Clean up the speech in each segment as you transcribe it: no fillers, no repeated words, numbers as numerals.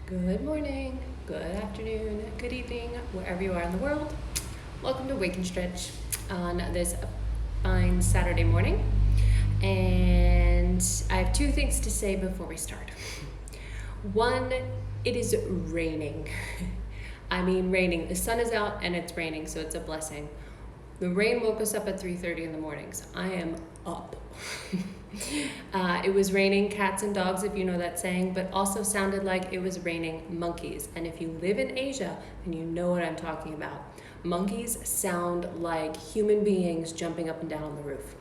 Good morning, good afternoon, good evening, wherever you are in the world. Welcome to Wake and Stretch on this fine Saturday morning. And I have two things to say before we start. One, it is raining. I mean raining. The sun is out and it's raining, so it's a blessing. The rain woke us up at 3:30 in the morning, so I am up. It was raining cats and dogs, if you know that saying, but also sounded like it was raining monkeys. And if you live in Asia, then you know what I'm talking about. Monkeys sound like human beings jumping up and down on the roof.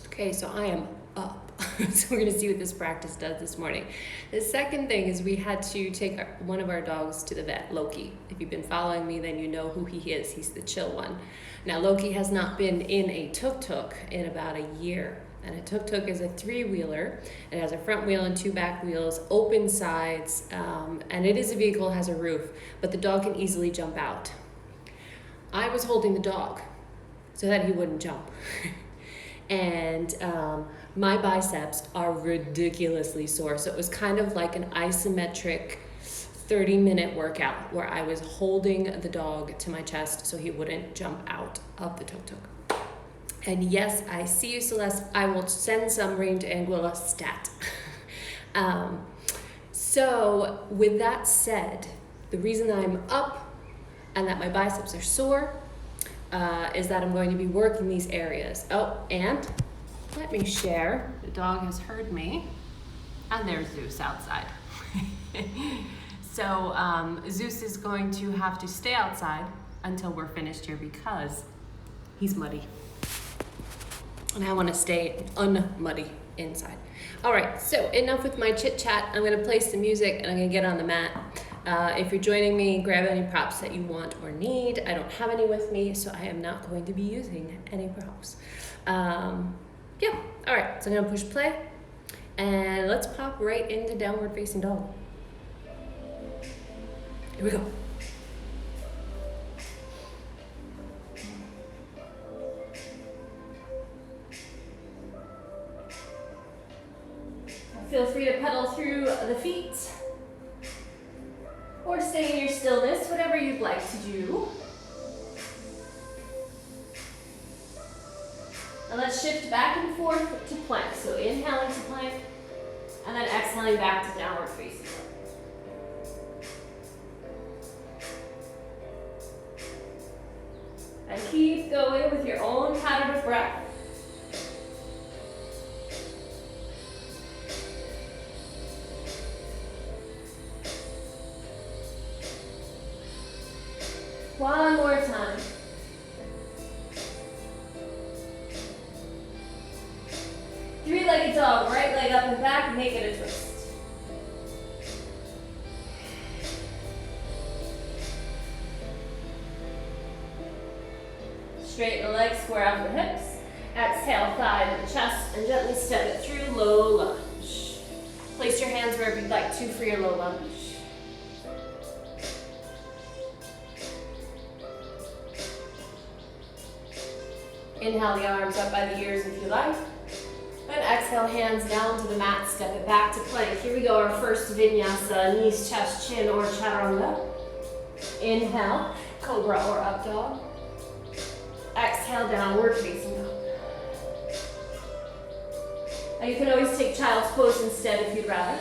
Okay, so I am up. So we're gonna see what this practice does this morning. The second thing is we had to take one of our dogs to the vet, Loki. If you've been following me, then you know who he is. He's the chill one. Now, Loki has not been in a tuk-tuk in about a year. And a tuk-tuk is a three-wheeler. It has a front wheel and two back wheels, open sides, and it is a vehicle, has a roof, but the dog can easily jump out. I was holding the dog so that he wouldn't jump. And my biceps are ridiculously sore. So it was kind of like an isometric 30-minute workout where I was holding the dog to my chest so he wouldn't jump out of the tuk-tuk. And yes, I see you, Celeste. I will send some range anguilla stat. So with that said, the reason I'm up and that my biceps are sore is that I'm going to be working these areas. Oh, and let me share. The dog has heard me. And there's Zeus outside. So Zeus is going to have to stay outside until we're finished here because he's muddy. And I want to stay unmuddy inside. All right, so enough with my chit chat. I'm going to play some music and I'm going to get on the mat. If you're joining me, grab any props that you want or need. I don't have any with me, so I am not going to be using any props. Yeah, all right, so I'm going to push play and let's pop right into downward facing dog. Here we go. Feel free to pedal through the feet or stay in your stillness, whatever you'd like to do. And let's shift back and forth to plank. So inhaling to plank and then exhaling back to downward facing. And keep going with your own pattern of breath. One more time. Three-legged dog, right leg up and back, make it a twist. Straighten the legs, square out the hips. Exhale, thigh to the chest, and gently step it through, low lunge. Place your hands wherever you'd like to for your low lunge. Inhale the arms up by the ears if you like. And exhale, hands down to the mat, step it back to plank. Here we go, our first vinyasa, knees, chest, chin, or chaturanga. Inhale, cobra or up dog. Exhale, downward facing dog. Now you can always take child's pose instead if you'd rather.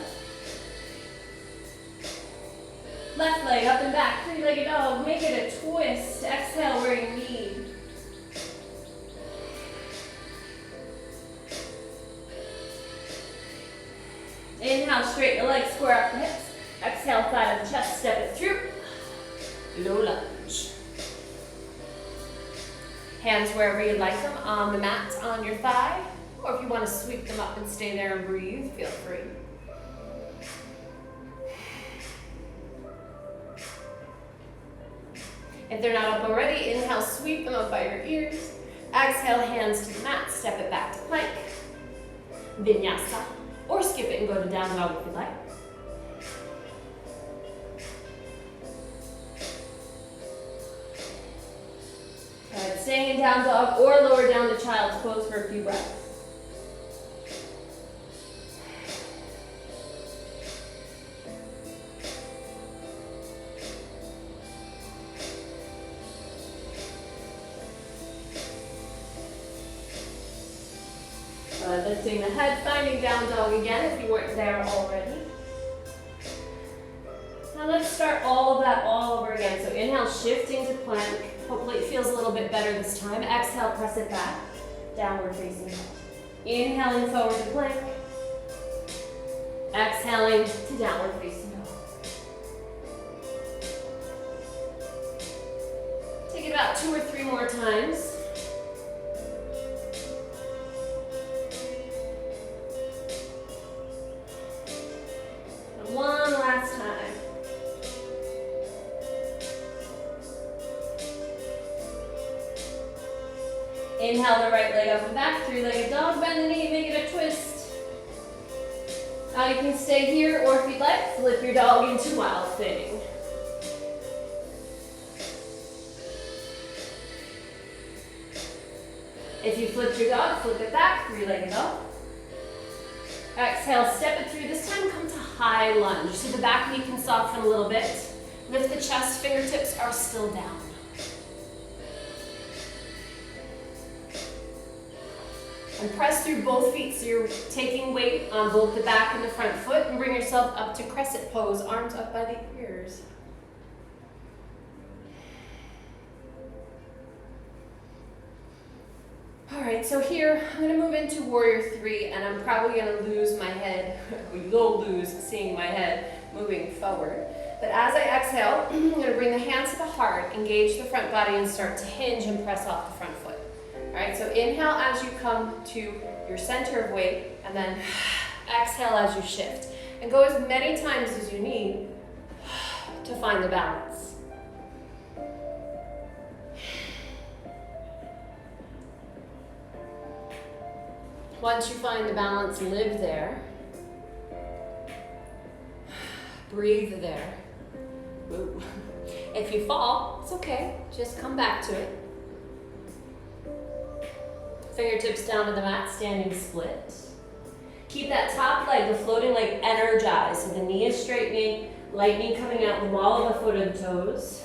Left leg up and back, three-legged dog. Make it a twist. Exhale where you need. Inhale, straighten the legs, square up the hips. Exhale, thigh to the chest, step it through. Low lunge. Hands wherever you'd like them, on the mat, on your thigh. Or if you want to sweep them up and stay there and breathe, feel free. If they're not up already, inhale, sweep them up by your ears. Exhale, hands to the mat, step it back to plank. Vinyasa. Or skip it and go to down dog if you like. Alright, staying in down dog or lower down to child's pose for a few breaths. Lifting the head, finding down dog again if you weren't there already. Now let's start all of that all over again. So inhale, shifting to plank. Hopefully it feels a little bit better this time. Exhale, press it back. Downward facing dog. Inhaling forward to plank. Exhaling to downward facing dog. Take it about 2 or 3 more times. And one last time. Inhale the right leg up and back, 3-legged dog, bend the knee, make it a twist. Now you can stay here, or if you'd like, flip your dog into wild thing. If you flipped your dog, flip it back, 3-legged dog. Exhale, step it through. This time come to high lunge. So the back knee can soften a little bit. Lift the chest, fingertips are still down. And press through both feet so you're taking weight on both the back and the front foot, and bring yourself up to crescent pose, arms up by the ears. All right, so here I'm gonna move into warrior 3, and I'm probably gonna lose my head, you'll lose seeing my head moving forward. But as I exhale, I'm gonna bring the hands to the heart, engage the front body, and start to hinge and press off the front foot. All right, so inhale as you come to your center of weight, and then exhale as you shift. And go as many times as you need to find the balance. Once you find the balance, live there. Breathe there. Woo. If you fall, it's okay. Just come back to it. Fingertips down to the mat, standing split. Keep that top leg, the floating leg, energized. So the knee is straightening, light knee coming out the wall of the foot and toes.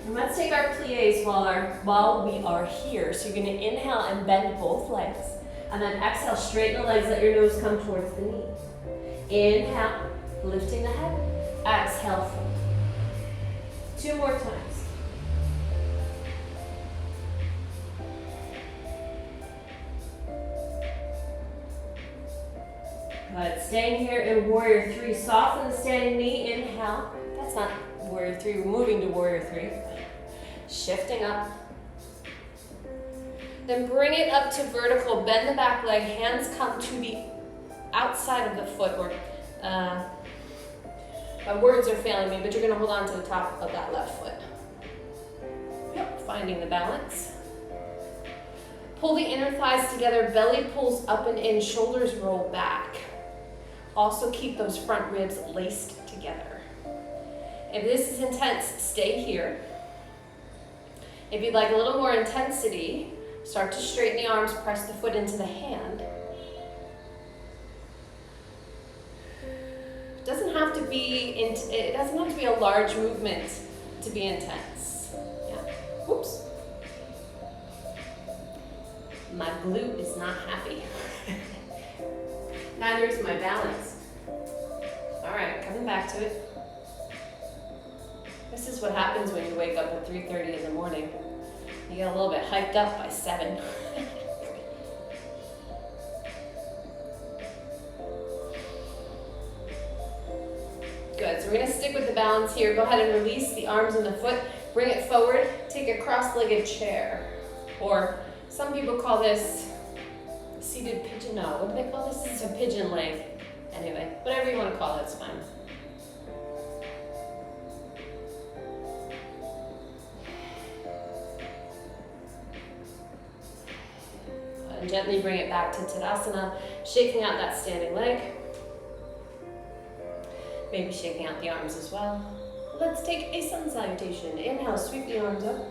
And let's take our plies while we are here. So you're going to inhale and bend both legs. And then exhale, straighten the legs, let your nose come towards the knee. Inhale, lifting the head. Exhale, fold. 2 more times. Good. Staying here in warrior 3. Soften the standing knee. Inhale. That's not warrior 3. We're moving to warrior 3. Shifting up. Then bring it up to vertical. Bend the back leg. Hands come to the outside of the foot. Or my words are failing me, but you're going to hold on to the top of that left foot. Yep. Finding the balance. Pull the inner thighs together. Belly pulls up and in. Shoulders roll back. Also keep those front ribs laced together. If this is intense, stay here. If you'd like a little more intensity, start to straighten the arms, press the foot into the hand. It doesn't have to be a large movement to be intense. Yeah. Oops. My glute is not happy. Neither is my balance. All right, coming back to it. This is what happens when you wake up at 3:30 in the morning. You get a little bit hyped up by 7. Good, so we're gonna stick with the balance here. Go ahead and release the arms and the foot. Bring it forward. Take a cross-legged chair. Or some people call this seated pigeon. No, what do they call this? This is a pigeon leg. Anyway, whatever you want to call it, it's fine. And gently bring it back to Tadasana, shaking out that standing leg. Maybe shaking out the arms as well. Let's take a sun salutation. Inhale, sweep the arms up.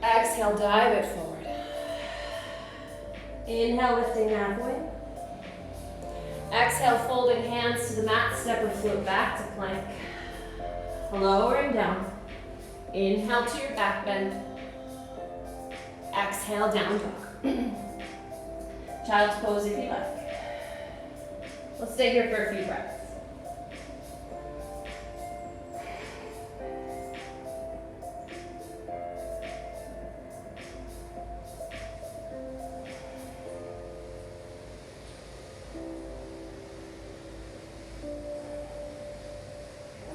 Exhale, dive it forward. Inhale, lifting halfway. Exhale, folding hands to the mat, step or float back to plank. Lowering down. Inhale to your back bend. Exhale, down dog. Child's pose if you like. We'll stay here for a few breaths.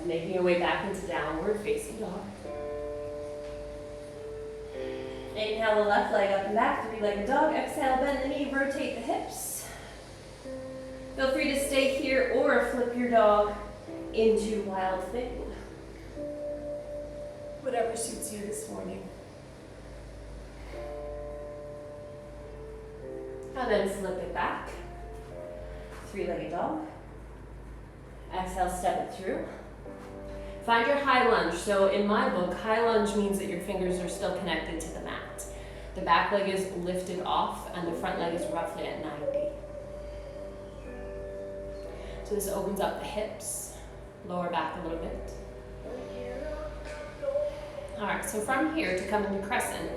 Making your way back into downward facing dog. Inhale the left leg up and back, three-legged dog. Exhale, bend the knee, rotate the hips. Feel free to stay here or flip your dog into wild thing. Whatever suits you this morning. And then flip it back. Three-legged dog. Exhale, step it through. Find your high lunge. So in my book, high lunge means that your fingers are still connected to the mat. The back leg is lifted off and the front leg is roughly at 90. So this opens up the hips, lower back a little bit. All right, so from here to come into crescent,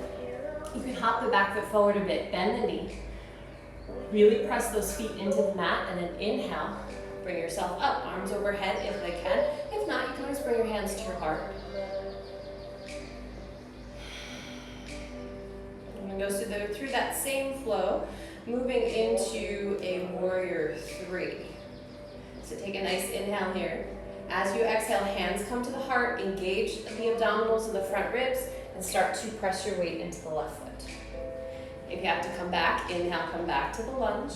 you can hop the back foot forward a bit, bend the knee, really press those feet into the mat, and then inhale, bring yourself up, arms overhead if they can. If not, you can always bring your hands to your heart. I'm going to go through that same flow, moving into a warrior three. So take a nice inhale here. As you exhale, hands come to the heart, engage the abdominals and the front ribs, and start to press your weight into the left foot. If you have to come back, inhale, come back to the lunge.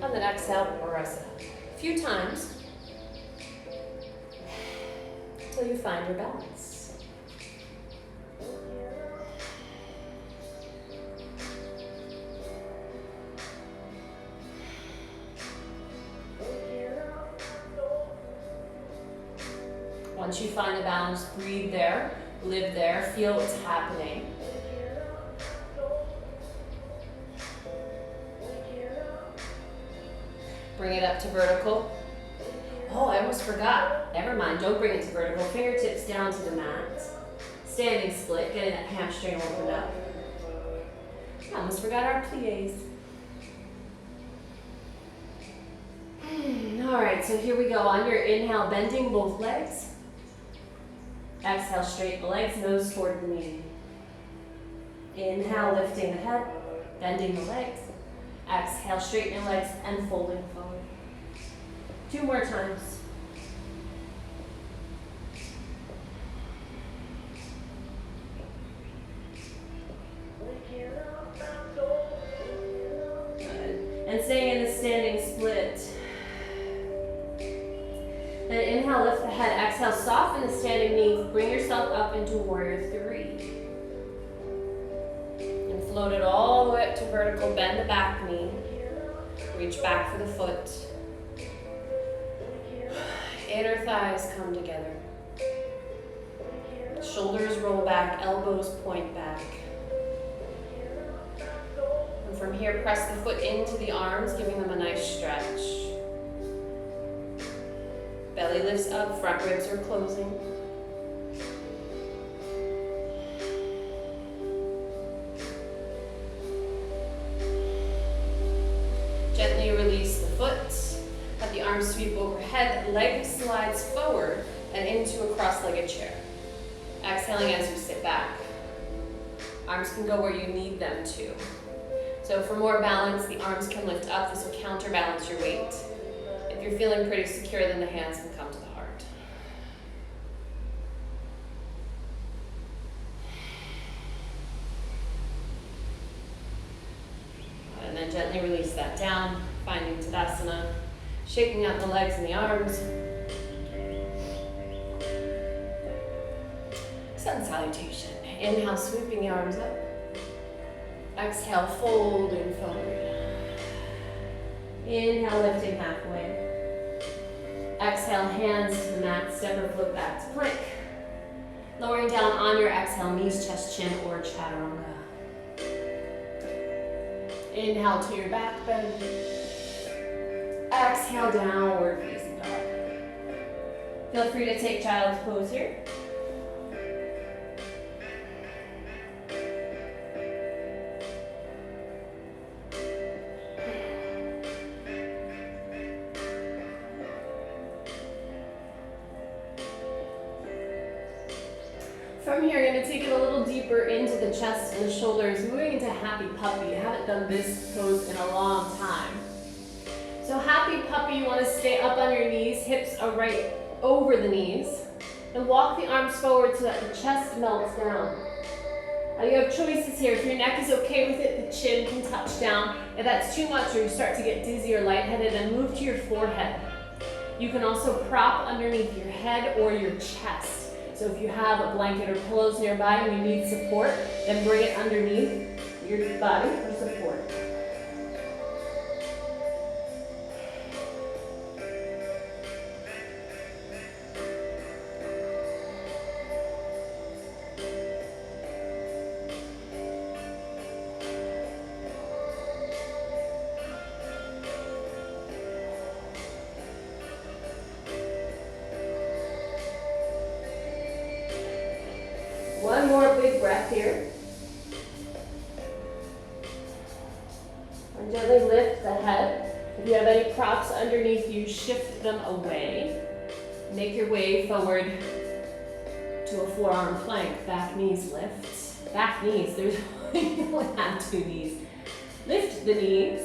And then exhale, press it up. A few times until you find your balance. Once you find a balance, breathe there, live there, feel what's happening. Bring it up to vertical. Oh, I almost forgot. Never mind, don't bring it to vertical. Fingertips down to the mat. Standing split, getting that hamstring opened up. I almost forgot our plies. All right, so here we go. On your inhale, bending both legs. Exhale, straighten the legs, nose toward the knee. Inhale, lifting the head, bending the legs. Exhale, straighten your legs and folding forward. 2 more times. Good. And staying in the standing split. Then inhale, lift the head. Exhale, soften the standing knee. Bring yourself up into warrior three. And float it all the way up to vertical. Bend the back knee. Reach back for the foot. Inner thighs come together. Shoulders roll back, elbows point back. And from here, press the foot into the arms, giving them a nice stretch. Belly lifts up, front ribs are closing. Gently release the foot. Let the arms sweep overhead, leg slides forward and into a cross-legged chair. Exhaling as you sit back. Arms can go where you need them to. So for more balance, the arms can lift up. This will counterbalance your weight. If you're feeling pretty secure, then the hands can come to the heart. And then gently release that down, finding Tadasana, shaking out the legs and the arms. Sun salutation. Inhale, sweeping the arms up. Exhale, folding forward. Inhale, lifting halfway. Exhale, hands to the mat, step or float back to plank. Lowering down on your exhale, knees, chest, chin, or chaturanga. Inhale to your back bend. Exhale, downward facing dog. Feel free to take child's pose here. From here, you're going to take it a little deeper into the chest and the shoulders, moving into happy puppy. You haven't done this pose in a long time. So happy puppy, you want to stay up on your knees, hips are right over the knees, and walk the arms forward so that the chest melts down. Now you have choices here. If your neck is okay with it, the chin can touch down. If that's too much or you start to get dizzy or lightheaded, then move to your forehead. You can also prop underneath your head or your chest. So if you have a blanket or pillows nearby and you need support, then bring it underneath your body for support. One more big breath here. And gently lift the head. If you have any props underneath you, shift them away. Make your way forward to a forearm plank. Back knees lift. Back knees, there's you only have two knees. Lift the knees.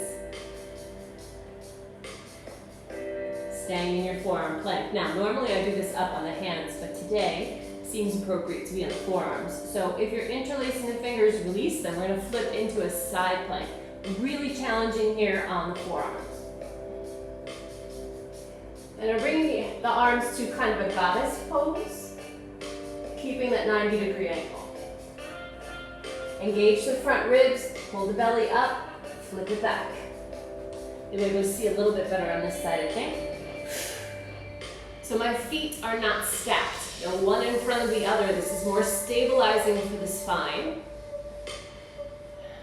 Staying in your forearm plank. Now, normally I do this up on the hands, but today, seems appropriate to be on the forearms. So if you're interlacing the fingers, release them. We're going to flip into a side plank. Really challenging here on the forearms. And we're bringing the arms to kind of a goddess pose, keeping that 90-degree angle. Engage the front ribs, pull the belly up, flip it back. You'll be able to see a little bit better on this side, I think. So my feet are not stacked. They're one in front of the other. This is more stabilizing for the spine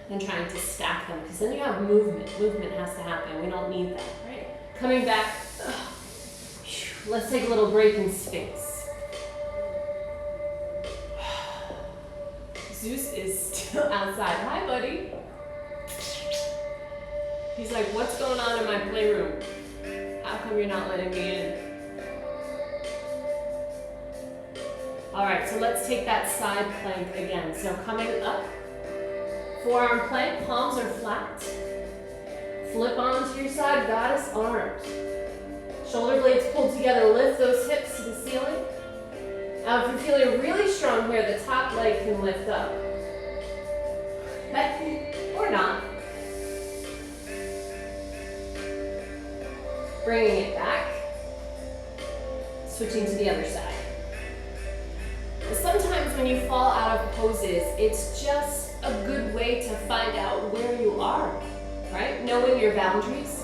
than trying to stack them, because then you have movement. Movement has to happen. We don't need that, right? Coming back. Let's take a little break in Sphinx. Zeus is still outside. Hi, buddy. He's like, what's going on in my playroom? How come you're not letting me in? All right, so let's take that side plank again. So coming up, forearm plank, palms are flat. Flip onto your side, goddess arms. Shoulder blades pulled together, lift those hips to the ceiling. Now if you're feeling really strong here, the top leg can lift up. Or not. Bringing it back. Switching to the other side. Sometimes when you fall out of poses, it's just a good way to find out where you are, right? Knowing your boundaries.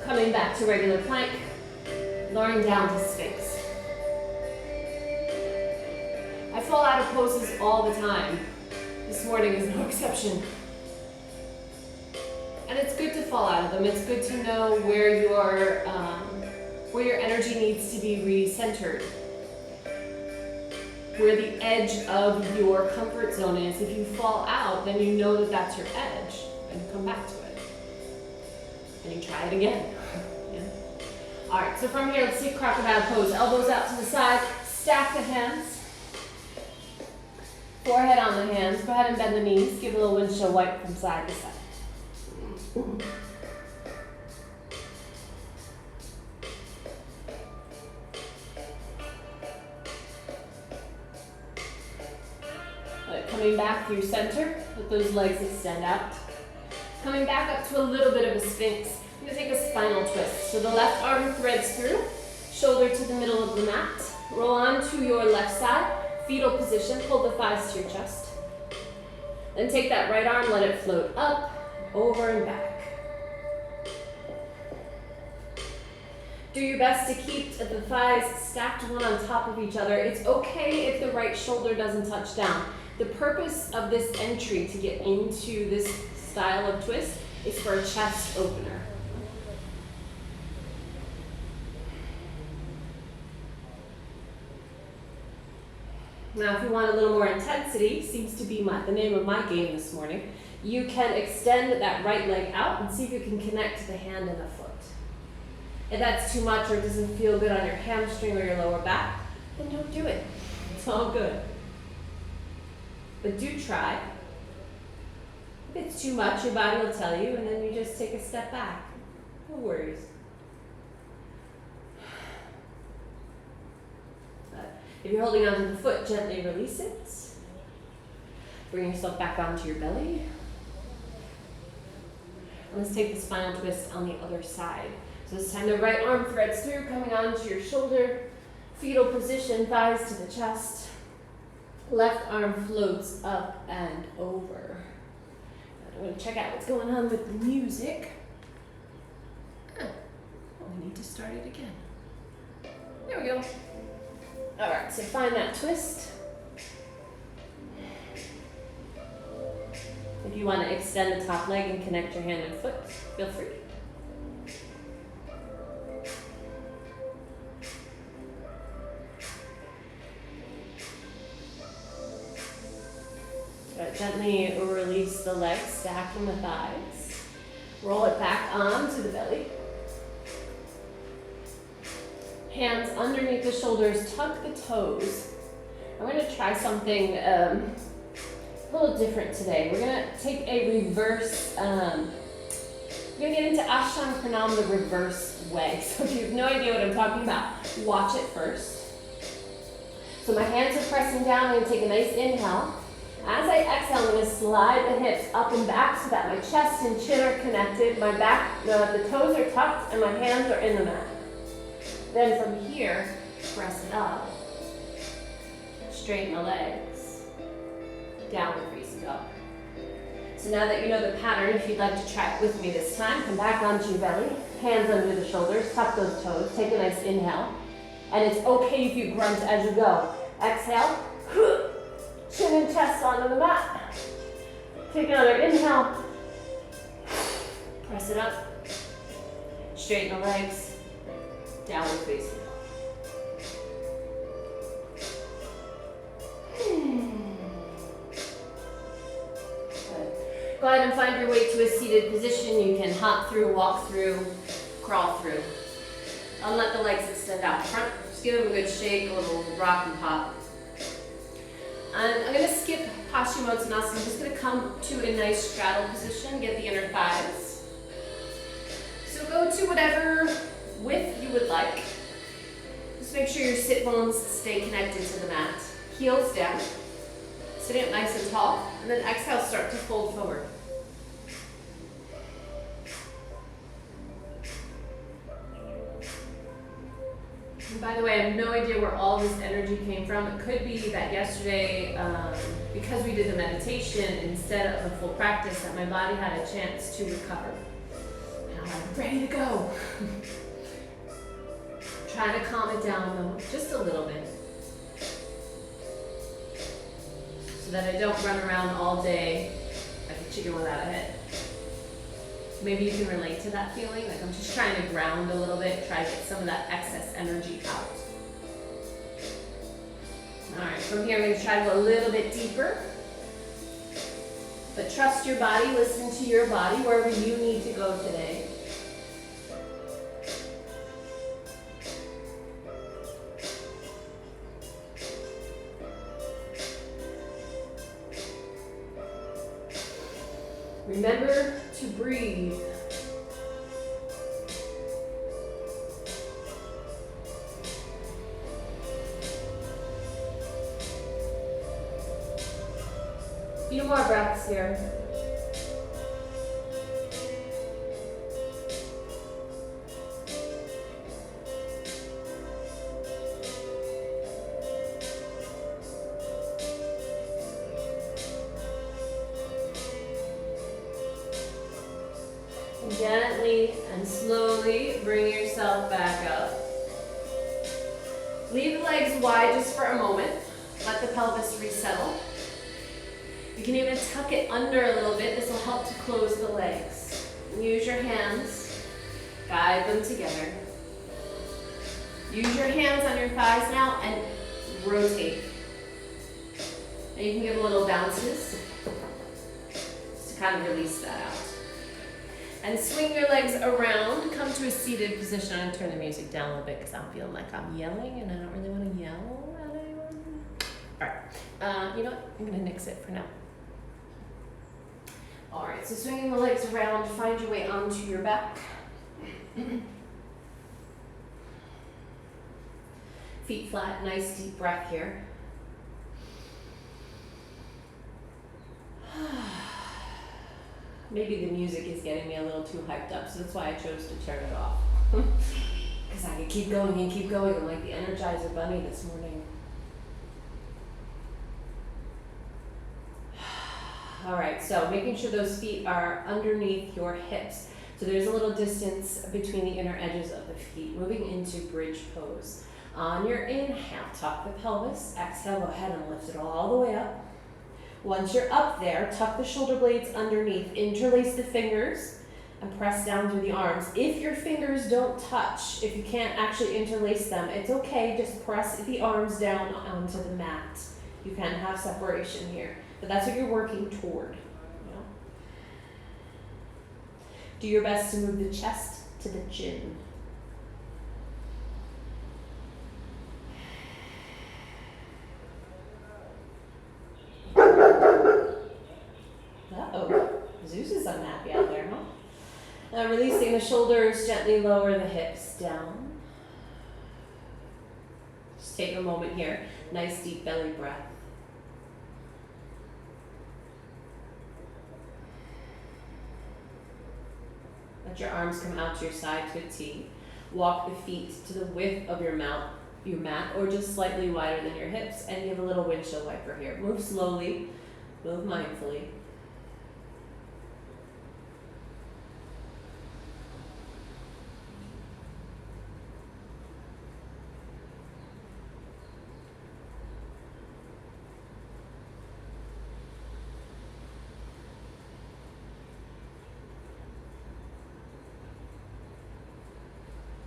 Coming back to regular plank, lowering down to Sphinx. I fall out of poses all the time. This morning is no exception. And it's good to fall out of them. It's good to know where your energy needs to be recentered. Where the edge of your comfort zone is. If you fall out, then you know that that's your edge, and you come back to it. And you try it again. Yeah. All right, so from here, let's take crocodile pose. Elbows out to the side, stack the hands. Forehead on the hands. Go ahead and bend the knees. Give a little windshield wipe from side to side. Coming back through center, let those legs extend out. Coming back up to a little bit of a Sphinx. I'm going to take a spinal twist. So the left arm threads through, shoulder to the middle of the mat. Roll on to your left side, fetal position, pull the thighs to your chest. Then take that right arm, let it float up, over and back. Do your best to keep the thighs stacked one on top of each other. It's okay if the right shoulder doesn't touch down. The purpose of this entry to get into this style of twist is for a chest opener. Now, if you want a little more intensity, seems to be the name of my game this morning, you can extend that right leg out and see if you can connect the hand and the foot. If that's too much or it doesn't feel good on your hamstring or your lower back, then don't do it. It's all good. But do try. If it's too much, your body will tell you, and then you just take a step back. No worries. If you're holding onto the foot, gently release it. Bring yourself back onto your belly. And let's take this final twist on the other side. So this time the right arm threads through, coming onto your shoulder. Fetal position, thighs to the chest. Left arm floats up and over. I'm going to check out what's going on with the music. Oh, we need to start it again. There we go. All right, so find that twist. If you want to extend the top leg and connect your hand and foot, feel free. Gently release the legs, stacking the thighs. Roll it back onto the belly. Hands underneath the shoulders, tuck the toes. I'm going to try something a little different today. We're going to take a reverse, we're going to get into Ashtanga Pranam the reverse way. So if you have no idea what I'm talking about, watch it first. So my hands are pressing down. I'm going to take a nice inhale. As I exhale, I'm going to slide the hips up and back so that my chest and chin are connected. My back, the toes are tucked, and my hands are in the mat. Then from here, press it up. Straighten the legs. Downward facing dog. So now that you know the pattern, if you'd like to try it with me this time, come back onto your belly, hands under the shoulders, tuck those toes, take a nice inhale. And it's okay if you grunt as you go. Exhale. Chin and chest onto the mat. Take another inhale. Press it up. Straighten the legs. Downward facing dog. Good. Go ahead and find your way to a seated position. You can hop through, walk through, crawl through. Don't let the legs extend out front. Just give them a good shake, a little rock and pop. And I'm going to skip Paschimottanasana. I'm just going to come to a nice straddle position, get the inner thighs. So go to whatever width you would like. Just make sure your sit bones stay connected to the mat. Heels down, sitting up nice and tall, and then exhale, start to fold forward. And by the way, I have no idea where all this energy came from. It could be that yesterday, because we did the meditation instead of a full practice, that my body had a chance to recover. And I'm ready to go. Trying to calm it down though, just a little bit. So that I don't run around all day like a chicken without a head. Maybe you can relate to that feeling, like I'm just trying to ground a little bit, try to get some of that excess energy out. All right, from here I'm going to try to go a little bit deeper. But trust your body, listen to your body wherever you need to go today. Remember to breathe. A few more breaths here. Gently and slowly bring yourself back up. Leave the legs wide just for a moment. Let the pelvis resettle. You can even tuck it under a little bit. This will help to close the legs. Use your hands. Guide them together. Use your hands on your thighs now and rotate. And you can give a little bounces just to kind of release that out. And swing your legs around, come to a seated position. I'm gonna turn the music down a little bit because I'm feeling like I'm yelling and I don't really want to yell at anyone. All right, you know what? I'm gonna nix it for now. All right, so swinging the legs around, find your way onto your back. Feet flat, nice deep breath here. Maybe the music is getting me a little too hyped up, so that's why I chose to turn it off. Because I could keep going and keep going. I'm like the Energizer bunny this morning. All right, so making sure those feet are underneath your hips. So there's a little distance between the inner edges of the feet, moving into bridge pose. On your inhale, tuck the pelvis. Exhale, go ahead and lift it all the way up. Once you're up there, tuck the shoulder blades underneath, interlace the fingers, and press down through the arms. If your fingers don't touch, if you can't actually interlace them, it's okay, just press the arms down onto the mat. You can have separation here, but that's what you're working toward. You know? Do your best to move the chest to the chin. Uh-oh, Zeus is unhappy out there, huh? Now releasing the shoulders, gently lower the hips down. Just take a moment here. Nice deep belly breath. Let your arms come out to your side to a T. Walk the feet to the width of your mat, or just slightly wider than your hips, and give a little windshield wiper here. Move slowly, move mindfully.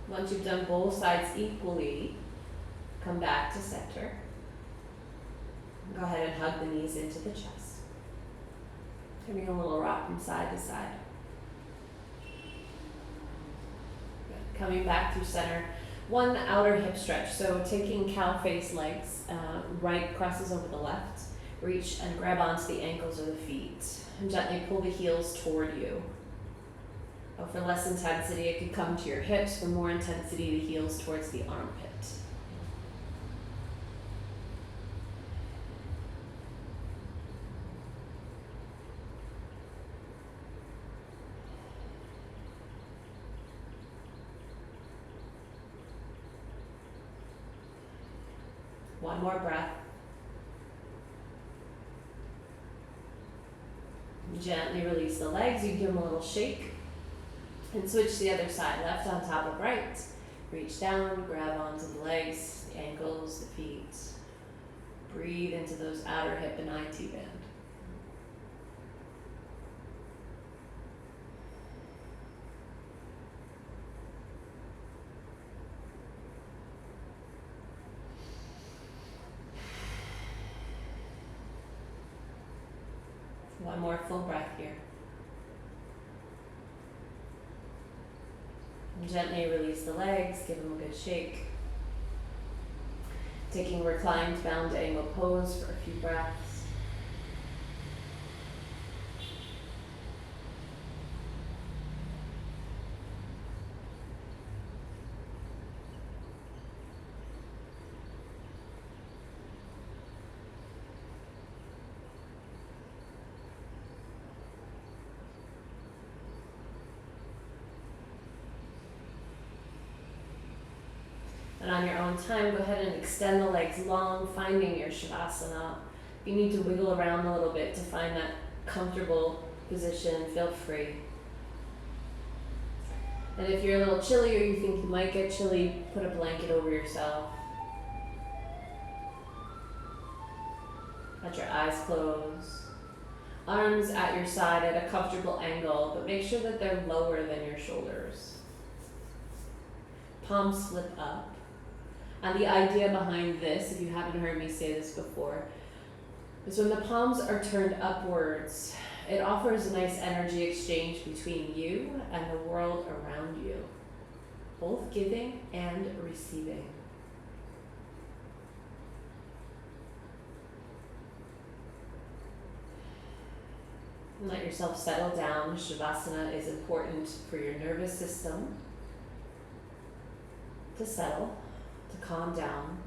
Once you've done both sides equally, come back to center. Go ahead and hug the knees into the chest. Giving a little rock from side to side. Good. Coming back through center. One outer hip stretch. So taking cow face legs, right crosses over the left. Reach and grab onto the ankles or the feet. And gently pull the heels toward you. For less intensity, it could come to your hips. For more intensity, the heels towards the armpit. One more breath. Gently release the legs. You give them a little shake. And switch to the other side, left on top of right. Reach down, grab onto the legs, the ankles, the feet. Breathe into those outer hip and IT band. One more full breath here. Gently release the legs, give them a good shake. Taking reclined bound angle pose for a few breaths. And on your own time, go ahead and extend the legs long, finding your Shavasana. If you need to wiggle around a little bit to find that comfortable position, feel free. And if you're a little chilly or you think you might get chilly, put a blanket over yourself. Let your eyes close. Arms at your side at a comfortable angle, but make sure that they're lower than your shoulders. Palms flip up. And the idea behind this, if you haven't heard me say this before, is when the palms are turned upwards, It offers a nice energy exchange between you and the world around you, both giving and receiving. And let yourself settle down. Shavasana is important for your nervous system to settle, to calm down,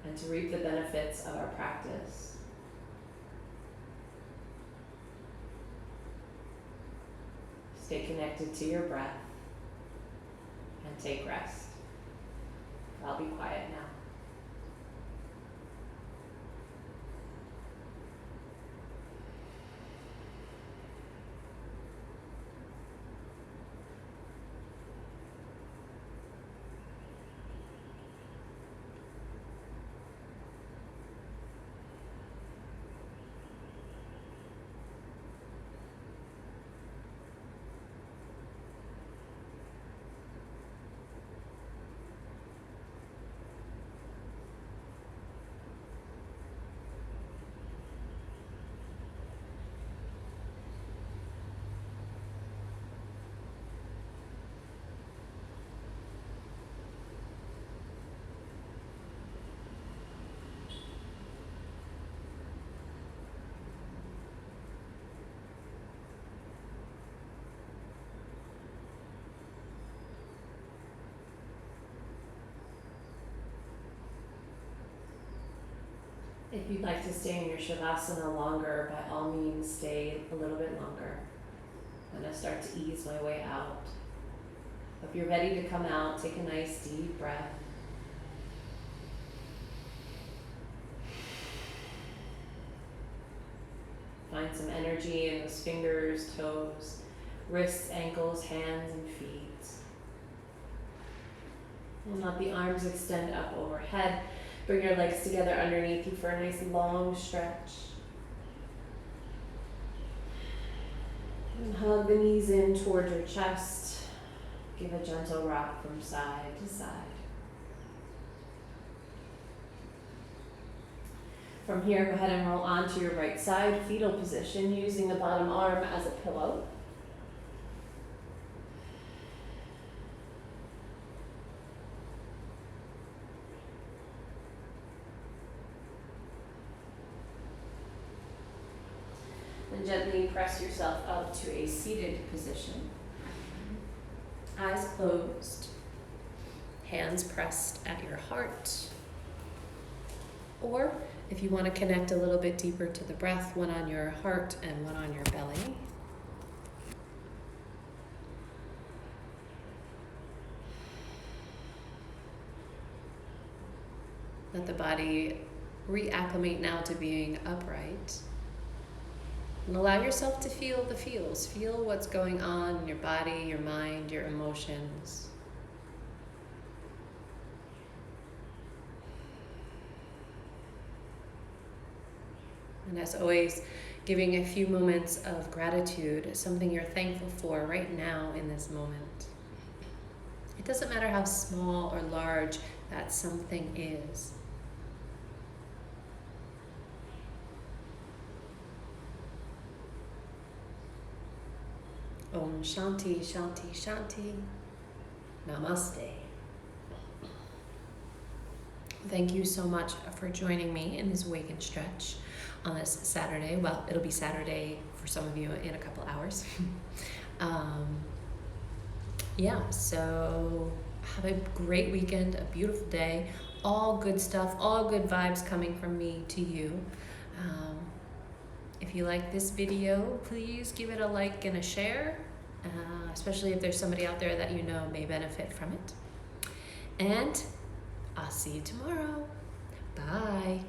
and to reap the benefits of our practice. Stay connected to your breath and take rest. I'll be quiet now. If you'd like to stay in your Shavasana longer, by all means stay a little bit longer. I'm going to start to ease my way out. If you're ready to come out, take a nice deep breath. Find some energy in those fingers, toes, wrists, ankles, hands, and feet. And let the arms extend up overhead. Bring your legs together underneath you for a nice long stretch. And hug the knees in towards your chest. Give a gentle rock from side to side. From here, go ahead and roll onto your right side, fetal position, using the bottom arm as a pillow. And gently press yourself up to a seated position. Eyes closed, hands pressed at your heart. Or if you want to connect a little bit deeper to the breath, one on your heart and one on your belly. Let the body reacclimate now to being upright. And allow yourself to feel the feels. Feel what's going on in your body, your mind, your emotions. And as always, giving a few moments of gratitude, something you're thankful for right now in this moment. It doesn't matter how small or large that something is. Om Shanti, Shanti, Shanti. Namaste. Thank you so much for joining me in this wake and stretch on this Saturday. Well, it'll be Saturday for some of you in a couple hours. So have a great weekend, a beautiful day, all good stuff, all good vibes coming from me to you. If you like this video, please give it a like and a share, especially if there's somebody out there that you know may benefit from it. And I'll see you tomorrow. Bye.